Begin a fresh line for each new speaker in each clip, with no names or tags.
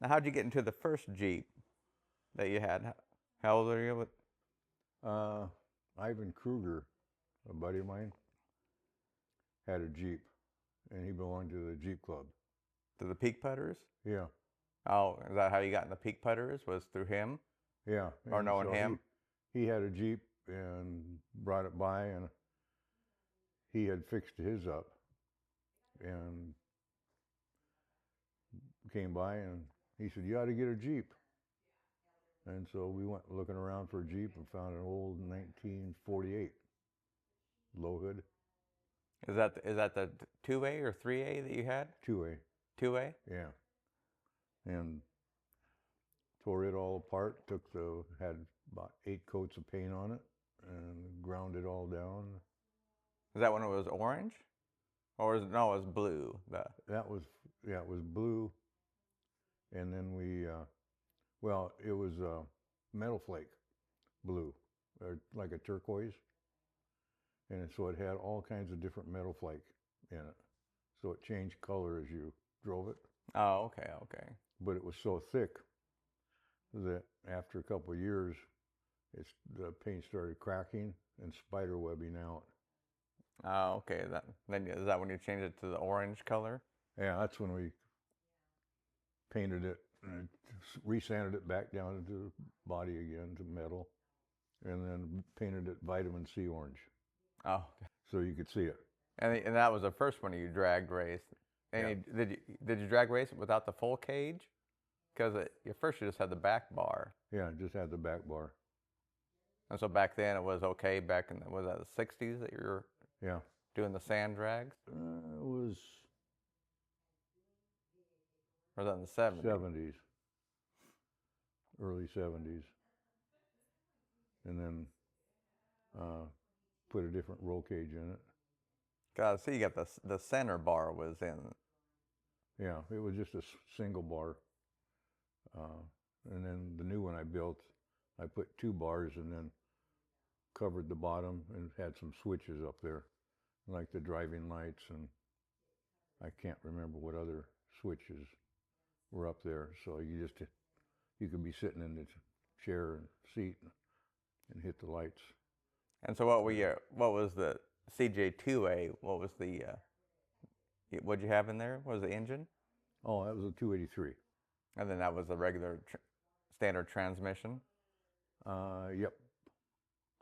Now, how'd you get into the first Jeep that you had? How old are you?
Ivan Kruger, a buddy of mine, had a Jeep, and he belonged to the Jeep Club.
To the Peak Putters?
Yeah,
Oh, is that how you got in the Peak Putters? Was through him
yeah.
or
And
knowing
so he
him?
he had a Jeep and brought it by, and he had fixed his up, and came by, and he said, "You ought to get a Jeep." And so we went looking around for a Jeep and found an old 1948 low hood
Is that the 2A or 3A that you had?
2A.
2A?
Yeah, and tore it all apart. Had about 8 coats of paint on it, and ground it all down.
Is that when it was orange? Or was it, no, it was blue.
That was, yeah, it was blue, and then it was metal flake blue, or like a turquoise, and so it had all kinds of different metal flake in it. So it changed color as you drove it,
Oh, okay, okay.
but it was so thick that after a couple of years, the paint started cracking and spider webbing out.
Oh, okay. Then is that when you changed it to the orange color?
Yeah, that's when we painted it and resanded it back down into the body again to metal, and then painted it vitamin C orange
Oh, okay.
so you could see it.
And that was the first one you dragged raced.
Yeah,
And did you drag race it without the full cage? Because at first you just had the back bar.
yeah, just had the back bar.
And so back then it was okay. Back in was that the 60s that you were
Yeah,
doing the sand drags?
it was
Or was that in the 70s?
70s, early 70s, and then uh, put a different roll cage in it.
God, see, you got the center bar was in.
Yeah, it was just a single bar. Uh, and then the new one I built, I put 2 bars and then covered the bottom and had some switches up there, like the driving lights, and I can't remember what other switches were up there. So you could be sitting in the chair and seat and hit the lights.
And so what was the cj3a? What was what'd you have in there? What was the engine?
Oh, that was a 283.
And then that was the regular standard transmission.
Yep,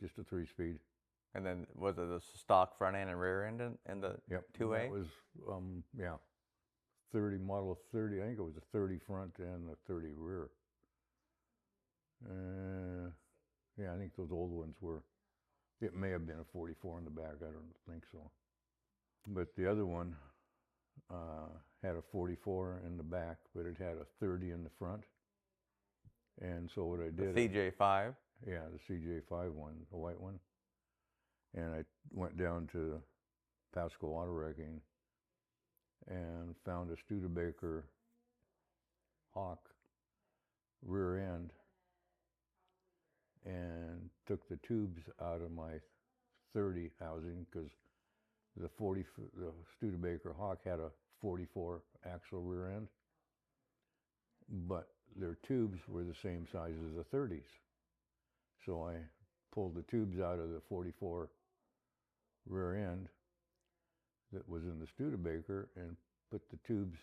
just a 3-speed.
And then was it the stock front end and rear end in the
Yep,
2A?
that was yeah, 30 model 30. I think it was a 30 front and a 30 rear. Yeah, I think those old ones were. It may have been a 44 in the back. I don't think so. But the other one had a 44 in the back, but it had a 30 in the front. And so what I
The
did,
cj5.
yeah, the cj5 one, the white one, and I went down to Pasco Auto Wrecking and found a Studebaker Hawk rear end and took the tubes out of my 30 housing because the Studebaker Hawk had a 44 axle rear end, but their tubes were the same size as the 30s. So I pulled the tubes out of the 44 rear end that was in the Studebaker and put the tubes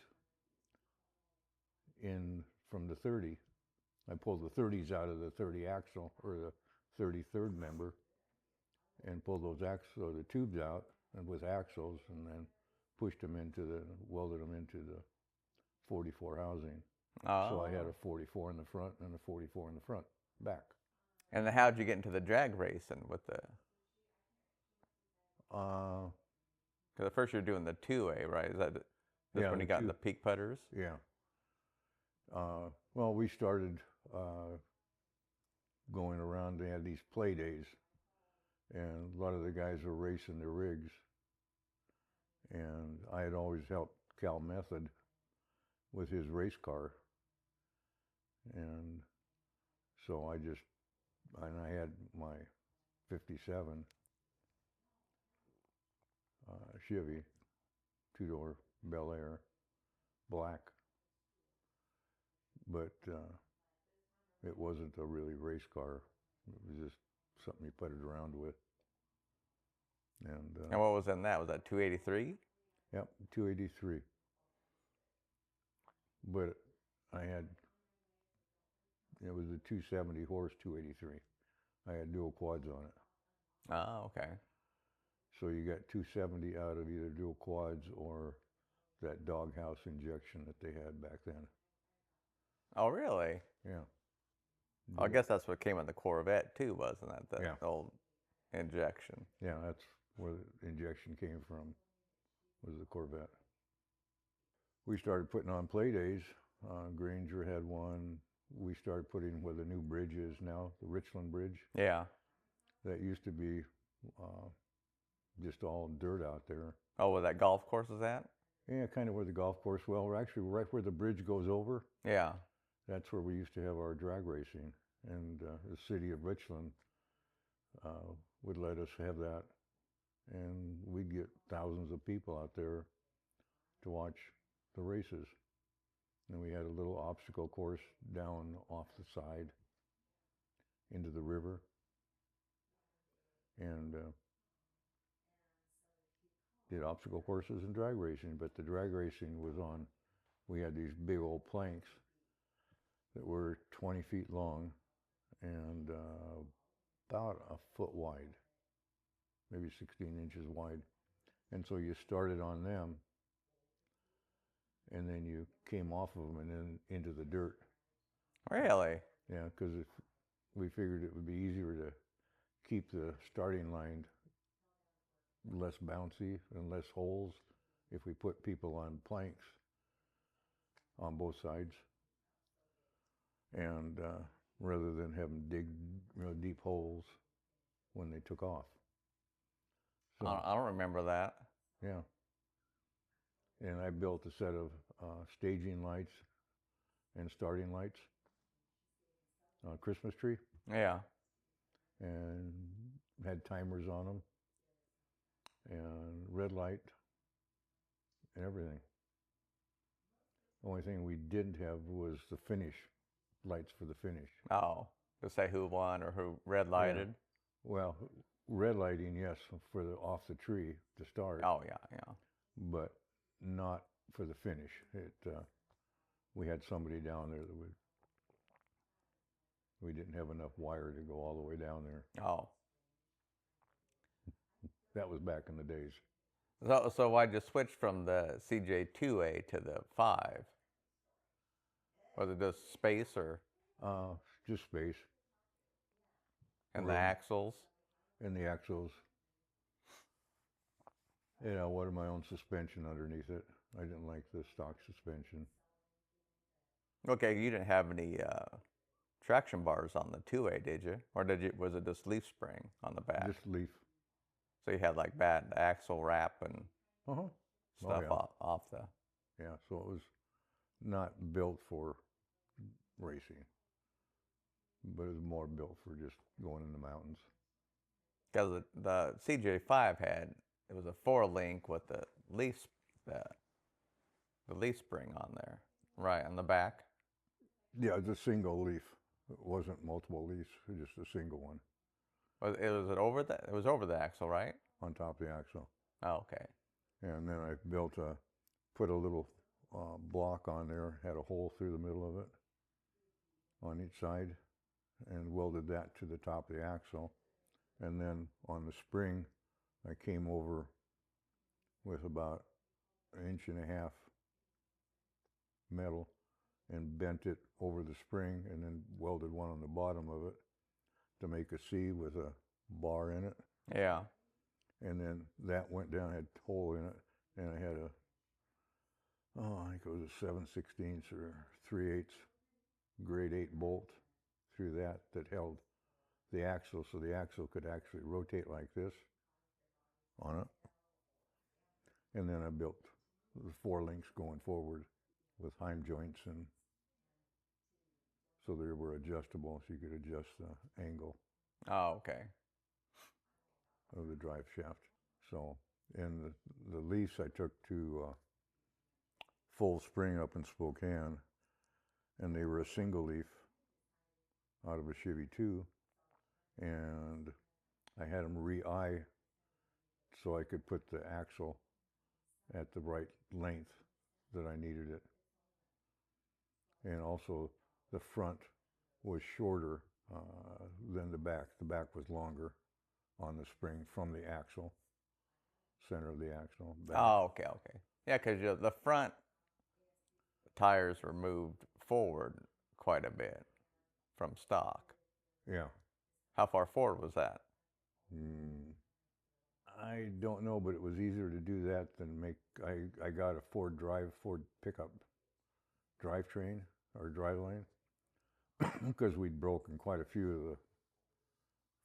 in from the 30. I pulled the 30s out of the 30 axle or the 33rd member and pulled the tubes out and with axles, and then welded them into the 44 housing. So I had a
Oh.
44 in the front and a 44 in the front back.
And then how'd you get into the drag racing with the?
Uh,
Because at first you're doing the 2A, right? Is that this
yeah,
when you got the peak putters?
yeah. Well, we started going around. They had these play days, and a lot of the guys were racing their rigs. And I had always helped Cal Method with his race car, and so I had my '57 Chevy 2-door Bel Air, black. but it wasn't a really race car. It was just something you putted around with.
And what was in that? Was that 283?
Yep, 283. But it was a 270 horse 283. I had dual quads on it.
Oh, okay.
So you got 270 out of either dual quads or that doghouse injection that they had back then.
Oh, really?
Yeah.
Well, I guess that's what came in the Corvette too, wasn't it? The
Yeah.
old injection.
Yeah, that's where the injection came from, was the Corvette. We started putting on play days. Granger had one. We started putting where the new bridge is now, the Richland Bridge.
Yeah.
That used to be just all dirt out there.
Oh, where that golf course is at?
Yeah, kind of where the golf course, well, we're actually right where the bridge goes over.
Yeah.
That's where we used to have our drag racing. And the city of Richland would let us have that. And we'd get thousands of people out there to watch the races. And we had a little obstacle course down off the side into the river. And did obstacle courses and drag racing, but the drag racing was on, we had these big old planks that were 20 feet long and about a foot wide, maybe 16 inches wide. And so you started on them and then you came off of them and then into the dirt.
Really?
Yeah, because we figured it would be easier to keep the starting line less bouncy and less holes if we put people on planks on both sides, and rather than have them dig deep holes when they took off. So,
I don't remember that.
yeah. And I built a set of staging lights and starting lights on a Christmas tree.
Yeah.
And had timers on them and red light and everything. The only thing we didn't have was the finish, lights for the finish.
Oh, to say who won or who red lighted?
Yeah. Well, red lighting, yes, for the off the tree to start.
Oh, yeah, yeah.
But not for the finish. We had somebody down there that we didn't have enough wire to go all the way down there.
Oh.
That was back in the days.
So why'd you switch from the cj3a to the 5? Was it just space or?
Just space.
And the axles?
And the axles. You know, I wanted my own suspension underneath it. I didn't like the stock suspension.
Okay, you didn't have any traction bars on the 2A, did you? Or was it just leaf spring on the back?
Just leaf.
So you had like bad axle wrap and stuff off the...
Yeah, so it was not built for racing, but it was more built for just going in the mountains.
Because the cj5 it was a 4-link with the leaf spring on there, right, on the back.
Yeah, it's a single leaf. It wasn't multiple leaves, it was just a single one.
It was over the axle, right?
On top of the axle.
Oh, okay.
And then I put a little block on there, had a hole through the middle of it on each side, and welded that to the top of the axle. And then on the spring, I came over with about 1.5 inches metal and bent it over the spring and then welded one on the bottom of it to make a C with a bar in it.
Yeah.
And then that went down, had a hole in it, and I had I think it was a 7/16 or 3/8 grade 8 bolt through that held the axle, so the axle could actually rotate like this on it. And then I built the 4 links going forward with heim joints, and so they were adjustable, so you could adjust the angle.
Oh, okay.
Of the drive shaft. So, and the leaves I took to Full Spring up in Spokane, and they were a single leaf out of a Chevy 2, and I had them re-eye so I could put the axle at the right length that I needed it. And also the front was shorter than the back. The back was longer on the spring from the axle, center of the axle. Back.
Oh, okay, okay. Yeah, because the front tires were moved forward quite a bit from stock.
Yeah.
How far forward was that?
I don't know, but it was easier to do that than make. I got a Ford pickup drivetrain or driveline because we'd broken quite a few of the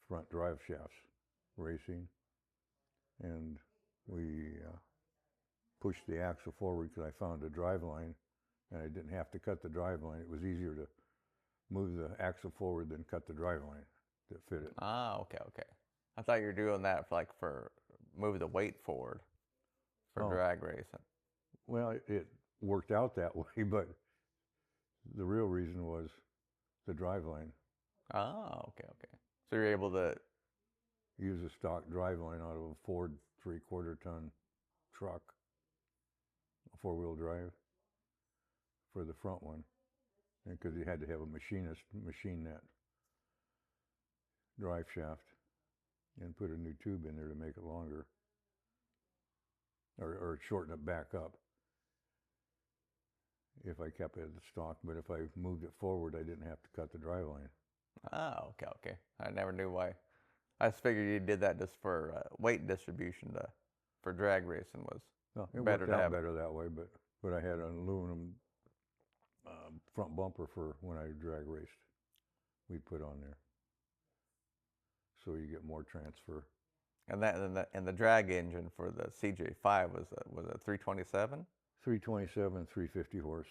front drive shafts racing, and we pushed the axle forward because I found a drive line, and I didn't have to cut the drive line. It was easier to move the axle forward than cut the drive line to fit it.
Ah, okay, okay. I thought you were doing that for move the weight forward for drag racing.
Well, it worked out that way, but the real reason was the drive line.
Oh, okay, okay. So you're able to
use a stock drive line out of a Ford 3/4 ton truck, a 4-wheel drive, for the front one, because you had to have a machinist machine that drive shaft and put a new tube in there to make it longer, or shorten it back up if I kept it at the stock. But if I moved it forward, I didn't have to cut the drive line.
Oh, okay, okay. I never knew why. I just figured you did that just for weight distribution for drag racing was
It
better
worked
to
out
have.
better that way, but I had an aluminum front bumper for when I drag raced. We'd put on there, so you get more transfer.
And the drag engine for the cj5 was a 327.
327, 350 horse,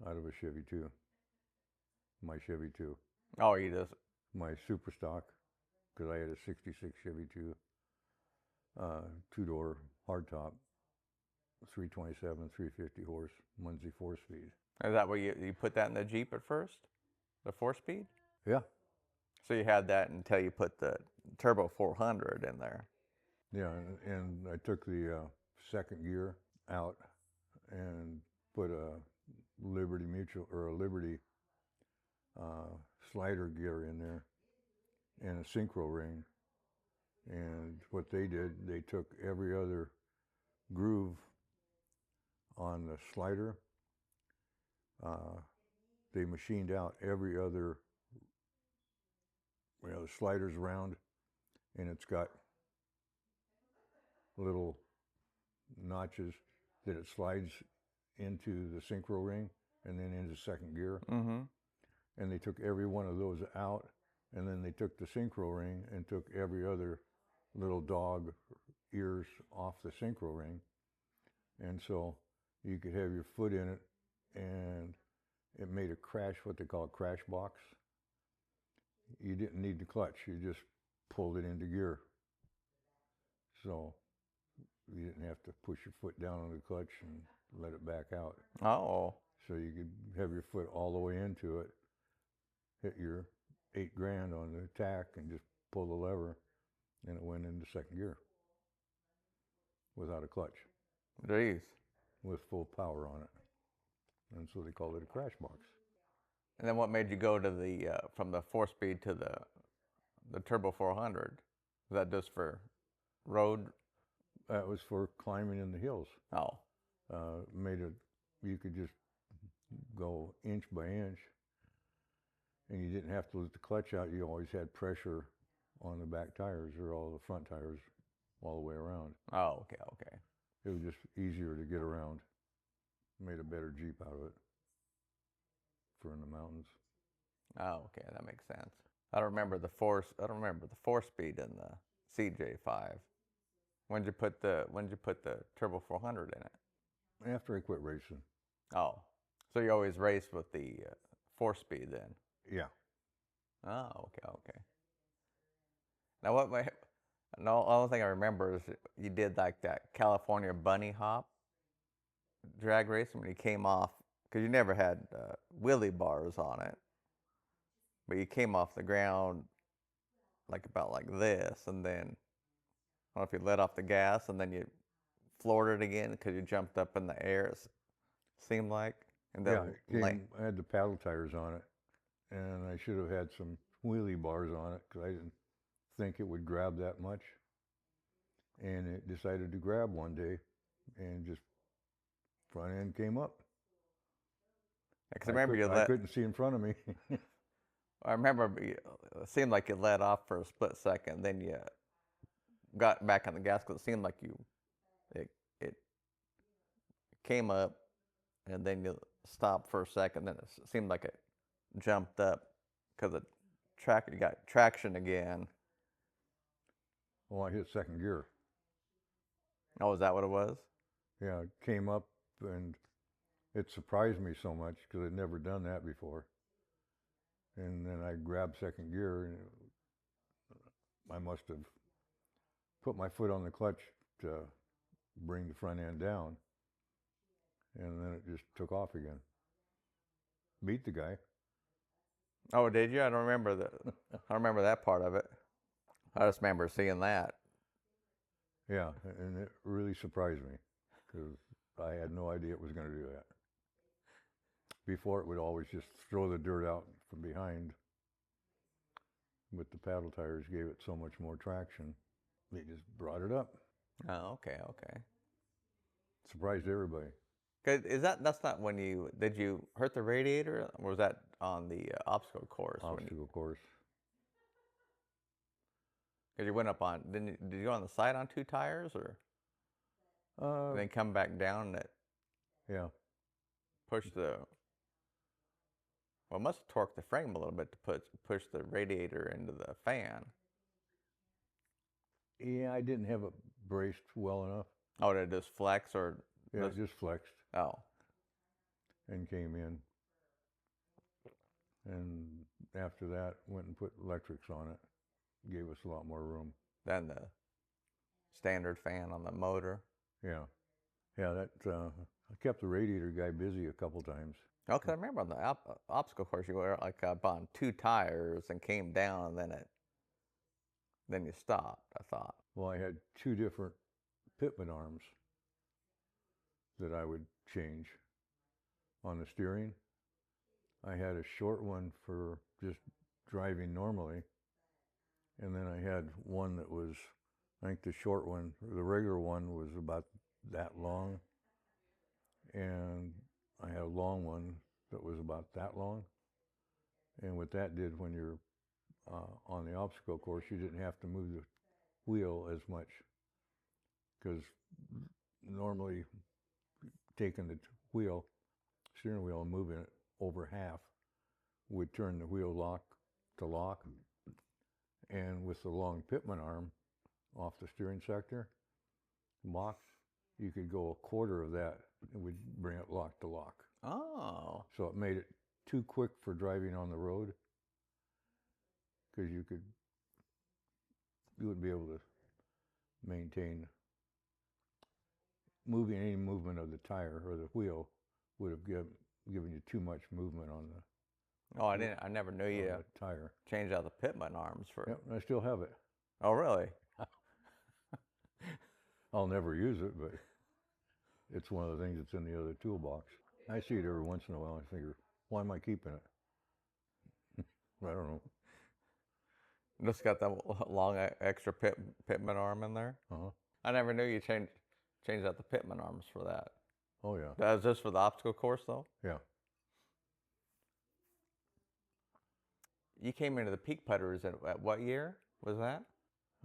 out of a Chevy 2. My Chevy 2.
Oh, you just
My super stock, because I had a '66 Chevy 2, 2-door hardtop, 327, 350 horse, Muncie 4-speed.
is that where you put that in the Jeep at first, the 4-speed?
Yeah.
So you had that until you put the turbo 400 in there.
Yeah, and I took the second gear out and put a Liberty Mutual or a Liberty slider gear in there and a synchro ring. And what they did, they took every other groove on the slider. They machined out every other, the slider's round, and it's got little notches that it slides into the synchro ring and then into second gear.
Mm-hmm.
And they took every one of those out, and then they took the synchro ring and took every other little dog ears off the synchro ring. And so you could have your foot in it, and it made a crash, what they call a crash box. You didn't need the clutch, you just pulled it into gear. So you didn't have to push your foot down on the clutch and let it back out.
Oh.
So you could have your foot all the way into it, hit your 8 grand on the tack, and just pull the lever, and it went into second gear without a clutch.
Jeez.
With full power on it. And so they called it a crash box.
And then what made you go to from the 4-speed to the turbo 400? Was that just for road?
That was for climbing in the hills.
Oh.
You could just go inch by inch, and you didn't have to let the clutch out. You always had pressure on the back tires or all the front tires all the way around.
Oh, okay, okay.
It was just easier to get around. Made a better Jeep out of it for in the mountains.
Oh, okay, that makes sense. I don't remember the 4-speed in the cj5. When did you put the turbo 400 in it?
After I quit racing.
Oh, so you always raced with the 4-speed then?
Yeah.
Oh, okay, okay. Now the only thing I remember is you did like that California bunny hop drag racing when you came off because you never had wheelie bars on it, but you came off the ground like about like this, and then I don't know if you let off the gas and then you floored it again because you jumped up in the air. It seemed like, and
Yeah,
then
I had the paddle tires on it, and I should have had some wheelie bars on it because I didn't think it would grab that much. And it decided to grab one day, and just front end came up.
because I remember
I couldn't see in front of me.
I remember it seemed like you let off for a split second, then you got back on the gas because it seemed like it came up, and then you stopped for a second. Then it seemed like it jumped up because you got traction again.
Well, I hit second gear.
Oh, is that what it was?
Yeah, it came up, and it surprised me so much because I'd never done that before. And then I grabbed second gear, and I must have put my foot on the clutch to bring the front end down, and then it just took off again. Beat the guy.
Oh, did you? I don't remember that. I don't remember that part of it. I just remember seeing that.
Yeah, and it really surprised me because I had no idea it was going to do that. Before, it would always just throw the dirt out from behind, but the paddle tires gave it so much more traction, they just brought it up.
Oh, okay, okay.
Surprised everybody.
That's not when did you hurt the radiator, or was that on the obstacle course?
Obstacle course.
Because you went up on, did you go on the side on two tires, or then come back down and
Yeah.
push well, it must have torqued the frame a little bit to push the radiator into the fan.
Yeah, I didn't have it braced well enough.
Oh, did it just flex, or?
Yeah, it just flexed.
Oh.
And came in. And after that, went and put electrics on it. Gave us a lot more room.
Than the standard fan on the motor.
Yeah. Yeah, that I kept the radiator guy busy a couple times.
Oh, because I remember on the obstacle course you were like up on two tires and came down, and then you stopped, I thought.
Well, I had two different pitman arms that I would change on the steering. I had a short one for just driving normally, and then I had one that was, I think the short one, or the regular one, was about that long, and I had a long one that was about that long. And what that did, when you're on the obstacle course, you didn't have to move the wheel as much, because normally taking the steering wheel and moving it over half would turn the wheel lock to lock. And with the long pitman arm off the steering sector box, you could go a quarter of that, and would bring it lock to lock.
Oh.
So it made it too quick for driving on the road, because you would be able to maintain any movement of the tire or the wheel would have given you too much movement on the.
Oh, I never knew you
tire.
Changed out the pitman arms for.
Yep, I still have it.
Oh, really?
I'll never use it, but it's one of the things that's in the other toolbox. I see it every once in a while. I figure, why am I keeping it? I don't know.
Just got that long extra pitman arm in there. I never knew you changed out the pitman arms for that.
Oh yeah.
That was just for the obstacle course, though.
Yeah.
You came into the peak putters at what year was that?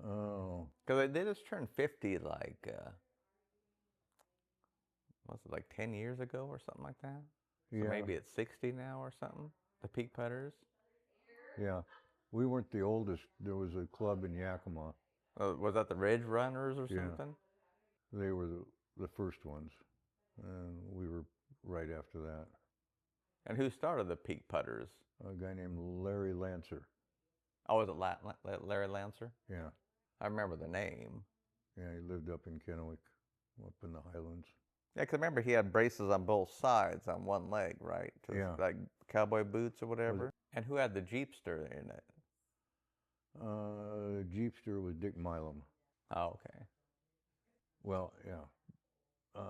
Oh.
Because they just turned 50 like, was it like 10 years ago or something like that? So
Yeah.
maybe it's 60 now or something, the peak putters?
Yeah. We weren't the oldest. There was a club in Yakima.
Was that the Ridge Runners or something?
They were the first ones, and we were right after that.
And who started the peak putters?
A guy named Larry Lancer.
Oh, was it Larry Lancer?
Yeah.
I remember the name.
Yeah, he lived up in Kennewick, up in the Highlands.
Yeah, 'cause remember he had braces on both sides on one leg, right?
Yeah.
Like cowboy boots or
Was
whatever. And who had the Jeepster in it?
Jeepster was Dick Milam.
Oh, okay.
Well, yeah. Uh,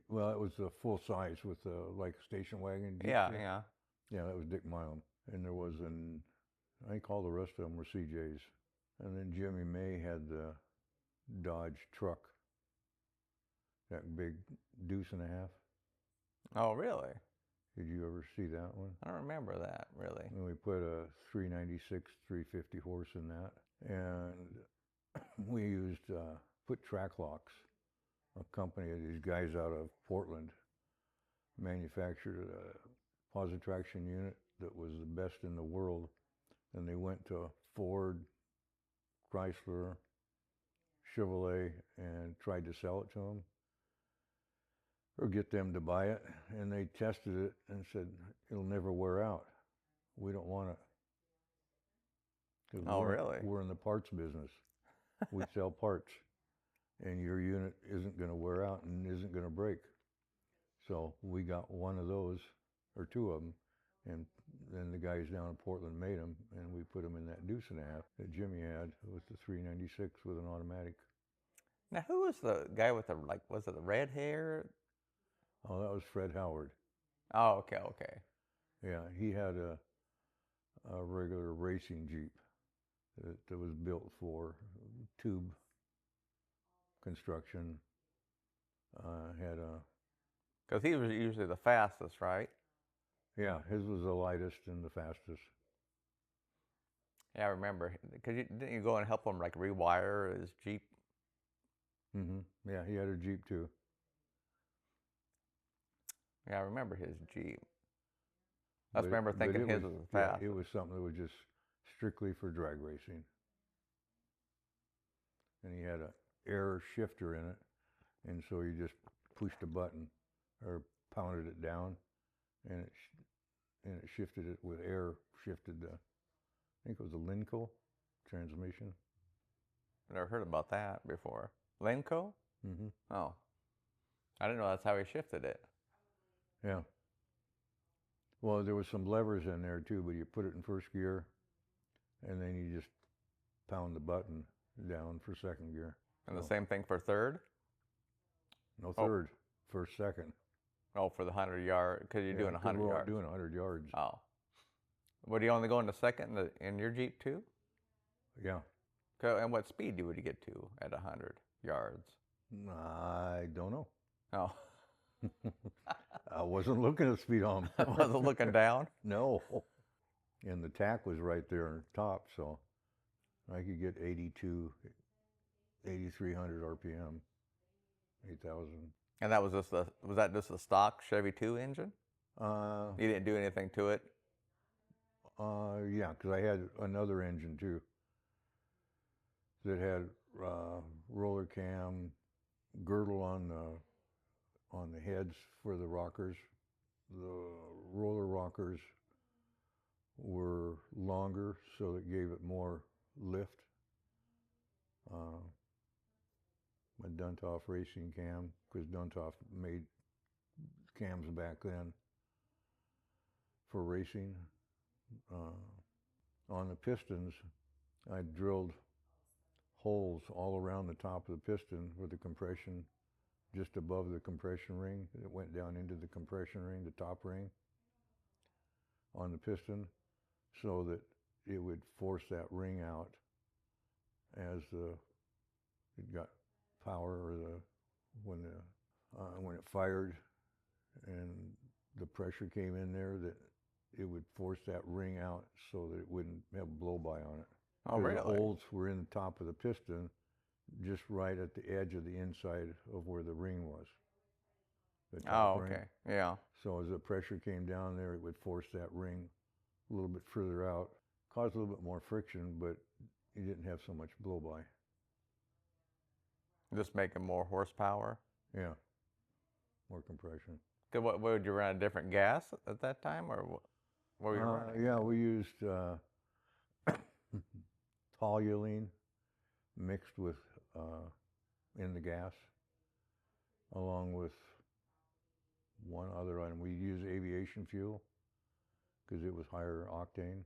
well, it was a full size with like a station wagon
Yeah,
Jeepster.
yeah.
Yeah, that was Dick Milam. And there was I think all the rest of them were CJs. And then Jimmy May had the Dodge truck, that big deuce and a half.
Oh, really?
Did you ever see that one?
I don't remember that really.
And we put a 396, 350 horse in that. And we used, put track locks. A company of these guys out of Portland manufactured a positraction unit that was the best in the world. And they went to Ford, Chrysler, Chevrolet, and tried to sell it to them or get them to buy it. And they tested it and said, it'll never wear out. We don't want it. 'Cause
Oh, really?
We're in the parts business. We sell parts. And your unit isn't going to wear out and isn't going to break. So we got one of those, or two of them, and then the guys down in Portland made them, and we put them in that deuce and a half that Jimmy had with the 396 with an automatic.
Now, who was the guy with the, like, was it the red hair?
Oh, that was Fred Howard.
Oh, okay, okay.
Yeah, he had a regular racing Jeep that was built for tube construction. Had a,
Because he was usually the fastest, right?
yeah, his was the lightest and the fastest.
Yeah, I remember. Because didn't you go and help him, like, rewire his Jeep?
Yeah, he had a Jeep too.
Yeah, I remember his Jeep. I just remember thinking his was the
Yeah,
fastest.
it was something that was just strictly for drag racing. And he had a air shifter in it, and so you just pushed a button or pounded it down, and it shifted it with air. Shifted the, I think it was a Linco transmission.
I never heard about that before. Lenco?
Mm-hmm.
Oh, I didn't know that's how he shifted it.
Yeah. Well, there was some levers in there too, but you put it in first gear, and then you just pound the button down for second gear.
And the same thing for third?
No third, first, second.
Oh, for the 100-yard, because you're doing 100
we're
yards.
doing 100 yards.
Oh. Would you only go into second in your Jeep too?
Yeah.
And what speed would you get to at 100 yards?
I don't know.
Oh.
I wasn't looking at the speedometer.
Wasn't looking down?
No. And the tack was right there on top, so I could get 8,300 RPM, 8,000.
And that was just the stock Chevy 2 engine? You didn't do anything to it?
Yeah, because I had another engine too that had roller cam, girdle on the heads for the rockers. The roller rockers were longer, so it gave it more lift. My Duntoff racing cam, because Duntoff made cams back then for racing. On the pistons, I drilled holes all around the top of the piston with the compression just above the compression ring. It went down into the compression ring, the top ring on the piston, so that it would force that ring out as it got power, or when it fired and the pressure came in there, that it would force that ring out so that it wouldn't have blow-by on it.
Oh, really?
The holes were in the top of the piston, just right at the edge of the inside of where the ring was. The top ring.
Okay, yeah.
So as the pressure came down there, it would force that ring a little bit further out, cause a little bit more friction, but you didn't have so much blow-by.
Just making more horsepower?
Yeah, more compression.
What would you run, a different gas at that time, or what were you running?
Yeah, we used toluene mixed with in the gas. along with one other item. We used aviation fuel because it was higher octane.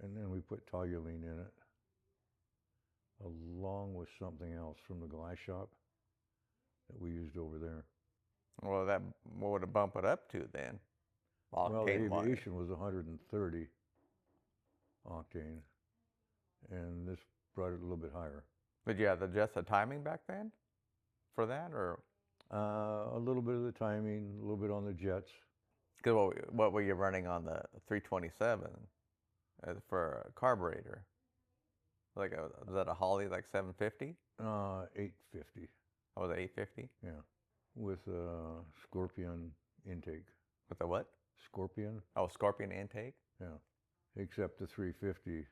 And then we put toluene in it, along with something else from the glass shop that we used over there.
Well, what would it bump it up to then?
Well, the
Octane-wise?
aviation was 130 octane, and this brought it a little bit higher.
Did you have to adjust the timing back then for that, or?
A little bit of the timing, a little bit on the jets.
Because what were you running on the 327 for a carburetor? Was that a Holly like 750?
850.
Oh, was it 850?
Yeah, with a Scorpion intake.
With a what?
Scorpion.
Oh, Scorpion intake?
Yeah, except the 350,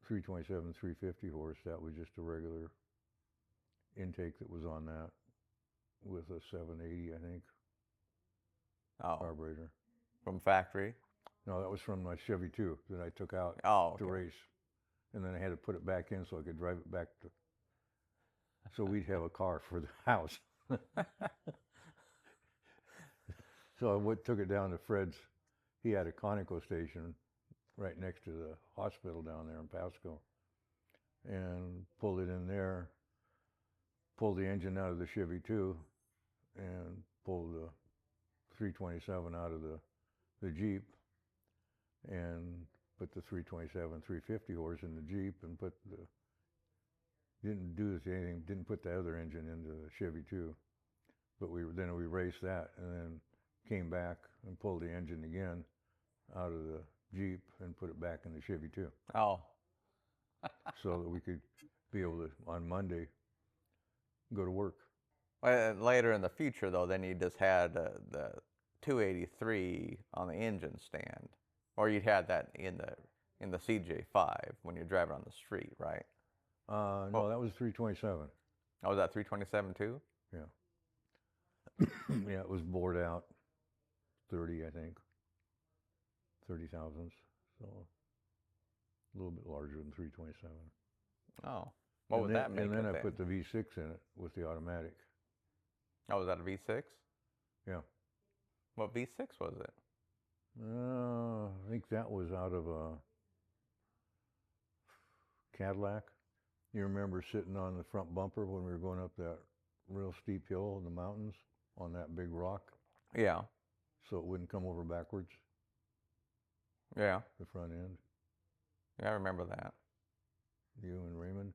327, 350 horse, that was just a regular intake that was on that with a 780, I think, carburetor.
From factory?
No, that was from my Chevy 2 that I took out to race. And then I had to put it back in so I could drive it back to, so we'd have a car for the house. So I took it down to Fred's. He had a Conoco station right next to the hospital down there in Pasco, and pulled it in there, pulled the engine out of the Chevy 2, and pulled the 327 out of the Jeep, and put the 327 350 horse in the Jeep, and didn't put the other engine into the Chevy 2, but then we raced that, and then came back and pulled the engine again out of the Jeep and put it back in the Chevy 2.
Oh.
So that we could be able to, on Monday, go to work.
Well, later in the future, though, then you just had the 283 on the engine stand, or you'd had that in the cj5 when you're driving on the street, right?
No, that was 327.
Oh, was that 327 too?
Yeah. Yeah, it was bored out 30, I think, 30 thousandths, so a little bit larger than 327.
Oh, what would that make?
And then I put the V6 in it with the automatic.
Oh, was that a V6?
Yeah.
What V6 was it?
I think that was out of a Cadillac. You remember sitting on the front bumper when we were going up that real steep hill in the mountains on that big rock?
Yeah.
So it wouldn't come over backwards?
Yeah.
The front end?
Yeah, I remember that.
You and Raymond?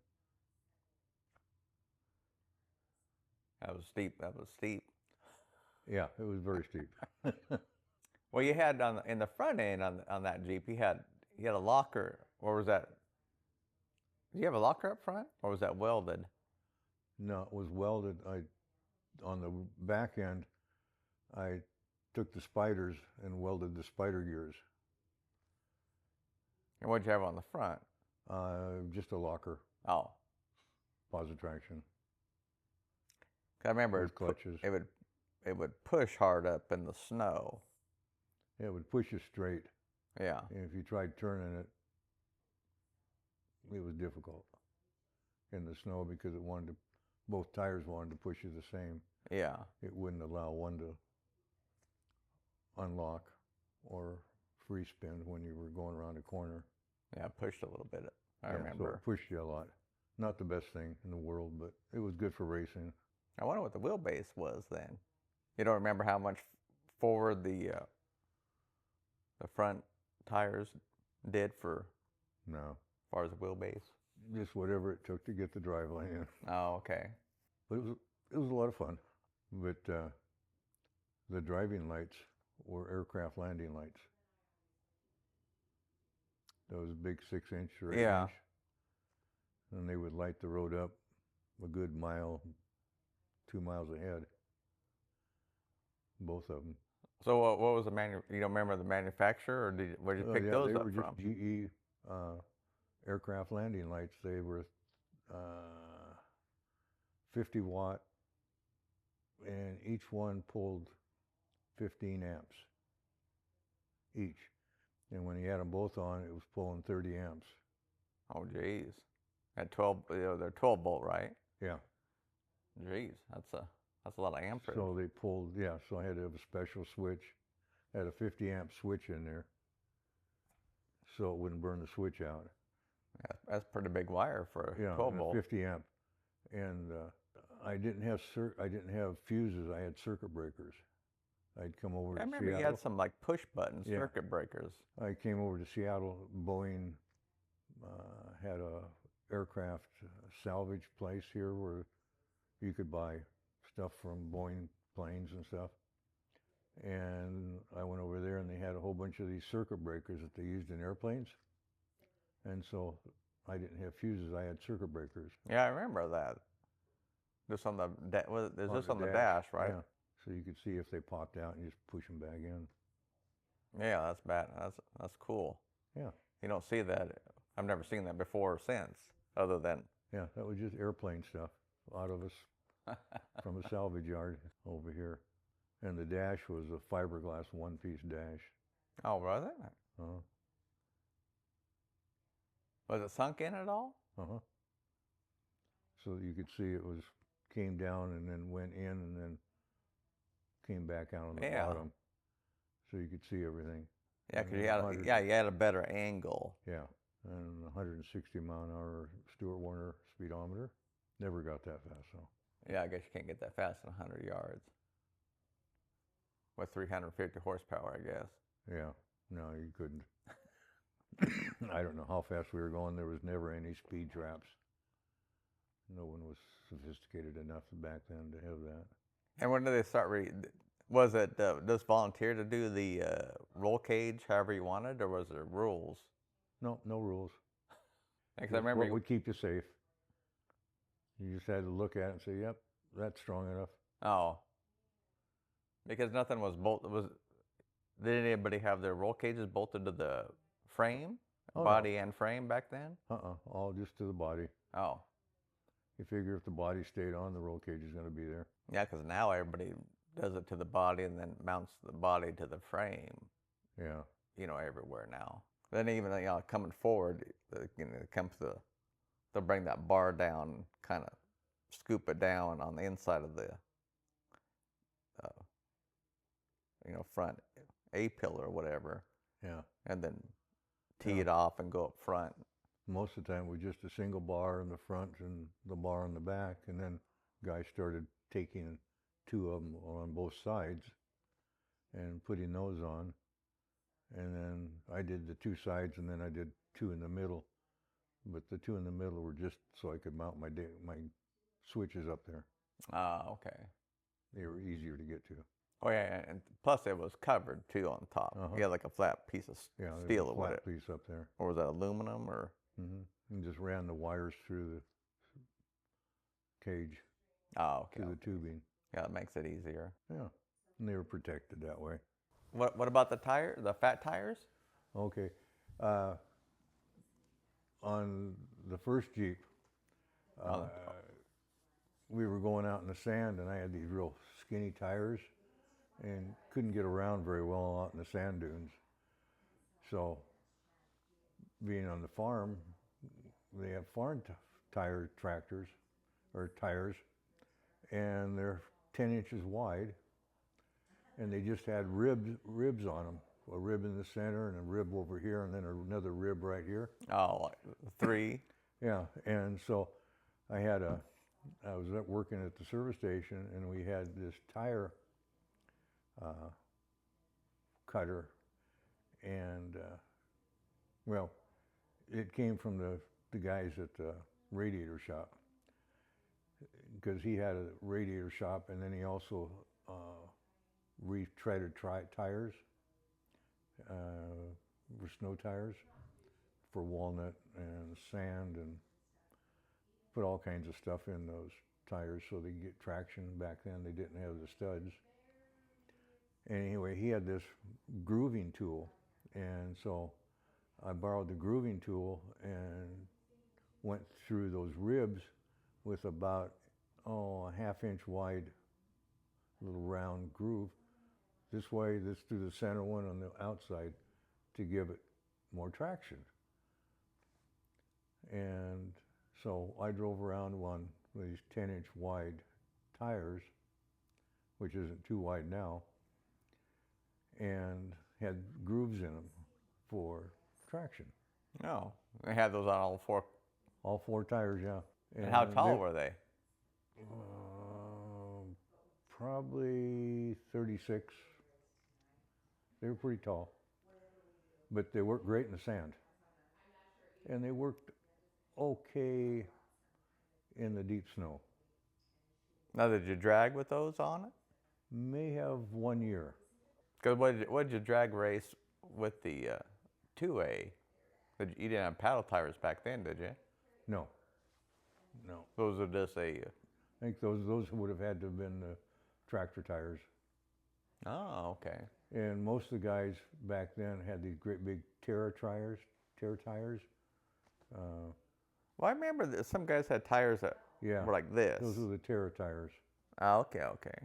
That was steep. That was steep.
Yeah, it was very steep.
Well, you had in the front end on that Jeep, you had a locker, or was that? Did you have a locker up front, or was that welded?
No, it was welded. On the back end, I took the spiders and welded the spider gears.
And what'd you have on the front?
Just a locker.
Oh.
Positraction.
I remember
with clutches.
It would push hard up in the snow.
Yeah, it would push you straight.
Yeah.
And if you tried turning it, it was difficult in the snow because both tires wanted to push you the same.
Yeah.
It wouldn't allow one to unlock or free spin when you were going around a corner.
Yeah, it pushed a little bit. I remember.
So it pushed you a lot. Not the best thing in the world, but it was good for racing.
I wonder what the wheelbase was then. You don't remember how much forward the front tires did
No.
As far as the wheelbase?
Just whatever it took to get the drive lane in.
Oh, okay.
But it was a lot of fun. But the driving lights were aircraft landing lights. Those big 6-inch or 8-inch. And they would light the road up a good mile, 2 miles ahead. Both of them.
So what was the you don't remember the manufacturer, or where did you pick those up from?
They were just GE aircraft landing lights. They were 50 watt, and each one pulled 15 amps each. And when you had them both on, it was pulling 30 amps.
Oh, geez. At 12, they're 12 volt, right?
Yeah.
Jeez, that's a lot of amperage.
So they pulled, yeah, so I had to have a special switch. I had a 50 amp switch in there so it wouldn't burn the switch out.
Yeah, that's pretty big wire for a
Yeah,
12
and a
volt.
50 amp. And I didn't have fuses. I had circuit breakers. I'd come over
I
to
remember
Seattle.
you had some like push button
Yeah.
circuit breakers.
I came over to Seattle. Boeing had a aircraft salvage place here where you could buy stuff from Boeing planes and stuff. And I went over there and they had a whole bunch of these circuit breakers that they used in airplanes. And so I didn't have fuses, I had circuit breakers.
Yeah, I remember that. This on the is this on the dash, right?
Yeah. So you could see if they popped out and you just push them back in.
Yeah, that's bad. That's cool.
Yeah.
You don't see that. I've never seen that before or since, other than.
Yeah, that was just airplane stuff out of us from a salvage yard over here. And the dash was a fiberglass one-piece dash.
Oh, was it?
Uh-huh.
Was it sunk in at all?
Uh-huh. So you could see it came down and then went in and then came back out on the bottom. So you could see everything.
Yeah, because you had a better angle.
Yeah, and 160 mile an hour Stewart Warner speedometer. Never got that fast, so.
Yeah, I guess you can't get that fast in 100 yards. With 350 horsepower, I guess.
Yeah, no, you couldn't. I don't know how fast we were going. There was never any speed traps. No one was sophisticated enough back then to have that.
And when did they start? Was it just volunteer to do the roll cage however you wanted, or was there rules?
No, no rules.
Because I remember
what would keep you safe. You just had to look at it and say, "Yep, that's strong enough."
Oh, because nothing was Did anybody have their roll cages bolted to the frame, body and frame back then?
All just to the body.
Oh.
You figure if the body stayed on, the roll cage is going to be there.
Yeah, because now everybody does it to the body and then mounts the body to the frame.
Yeah.
Everywhere now. Then even coming forward, it comes to they'll bring that bar down, kind of scoop it down on the inside of the front A pillar or whatever.
Yeah.
And then tee it off and go up front.
Most of the time it was just a single bar in the front and the bar in the back, and then guys started taking two of them on both sides and putting those on. And then I did the two sides, and then I did two in the middle. But the two in the middle were just so I could mount my switches up there.
Okay.
They were easier to get to.
Oh yeah, and plus it was covered too on top. You had like a flat piece of steel
or
what?
Flat piece up there.
Or was that aluminum or?
And just ran the wires through the cage.
Oh, okay.
Through the tubing.
Yeah, that makes it easier.
Yeah, and they were protected that way.
What about the tire? The fat tires?
Okay, on the first Jeep, we were going out in the sand, and I had these real skinny tires, and couldn't get around very well out in the sand dunes. So, being on the farm, they have farm tire tractors, or tires, and they're 10 inches wide, and they just had ribs on them. A rib in the center and a rib over here, and then another rib right here.
Oh, like 3?
Yeah, and so I was working at the service station, and we had this tire cutter, and well, it came from the guys at the radiator shop, because he had a radiator shop, and then he also retreaded tires for snow tires, for walnut and sand, and put all kinds of stuff in those tires so they could get traction. Back then they didn't have the studs. Anyway, he had this grooving tool, and so I borrowed the grooving tool and went through those ribs with about a half-inch wide little round groove. This way, this through the center one on the outside to give it more traction. And so I drove around one with these 10-inch wide tires, which isn't too wide now, and had grooves in them for traction.
No, they had those on all four.
All four tires, yeah.
And how tall were they?
Probably 36. They were pretty tall, but they worked great in the sand. And they worked okay in the deep snow.
Now, did you drag with those on it?
May have 1 year.
Because what did you drag race with the 2A? You didn't have paddle tires back then, did you?
No, no.
Those are just a.
I think those would have had to have been the tractor tires.
Oh, okay.
And most of the guys back then had these great big Terra tires.
Well, I remember that some guys had tires that were like this.
Those were the Terra tires.
Oh, okay.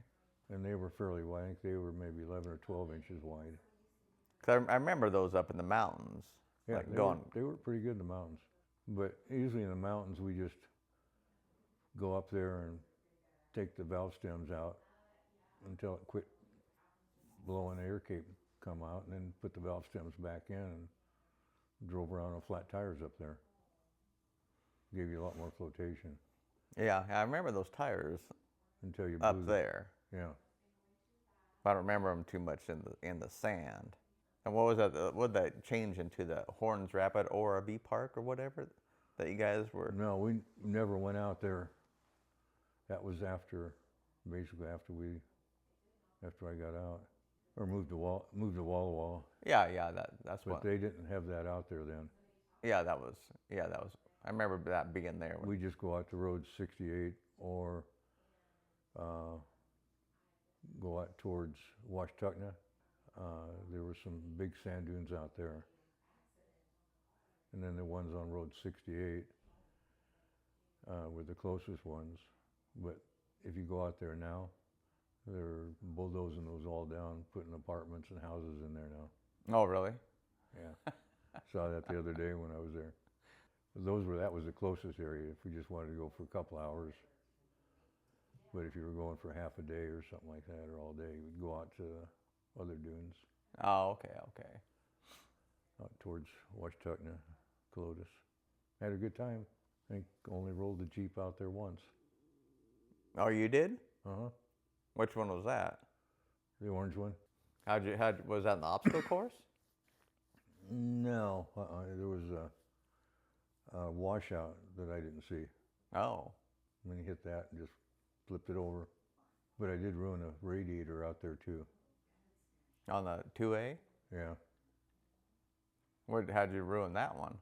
And they were fairly wide. I think they were maybe 11 or 12 inches wide.
Cause I remember those up in the mountains.
Yeah,
like
they were pretty good in the mountains. But usually in the mountains, we just go up there and take the valve stems out until it quit blowing, the air cape come out, and then put the valve stems back in and drove around on flat tires up there. Gave you a lot more flotation.
Yeah, I remember those tires
until you
up there.
Yeah.
I don't remember them too much in the sand. And what was that? What did that change into, the Horns Rapid ORV Park or whatever that you guys were?
No, we never went out there. That was basically after I got out, or moved to Walla Walla.
Yeah, that's what.
But they didn't have that out there then.
Yeah, that was. I remember that being there.
We just go out to Road 68 or go out towards Washtuckna. There were some big sand dunes out there. And then the ones on Road 68 were the closest ones. But if you go out there now, they're bulldozing those all down, putting apartments and houses in there now.
Oh, really?
Yeah. Saw that the other day when I was there. That was the closest area if we just wanted to go for a couple hours. But if you were going for half a day or something like that, or all day, we'd go out to other dunes.
Oh, okay.
Out towards Washtuckna, Clotis. Had a good time. I think only rolled the Jeep out there once.
Oh, you did?
Uh-huh.
Which one was that?
The orange one.
Was that an obstacle course?
No. There was a washout that I didn't see.
Oh.
And then you hit that and just flipped it over. But I did ruin a radiator out there too.
On the 2A?
Yeah.
How'd you ruin that one?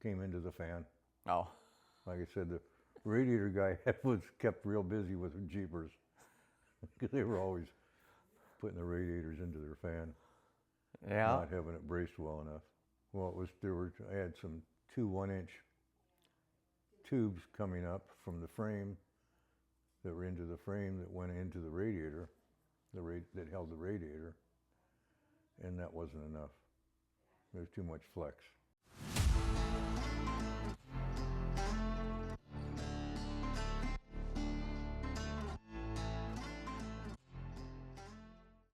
Came into the fan.
Oh.
Like I said, the radiator guy was kept real busy with the Jeepers because they were always putting the radiators into their fan.
Yeah.
Not having it braced well enough. Well, I had some 2 1-inch tubes coming up from the frame that were into the frame that went into the radiator, that held the radiator, and that wasn't enough. There was too much flex.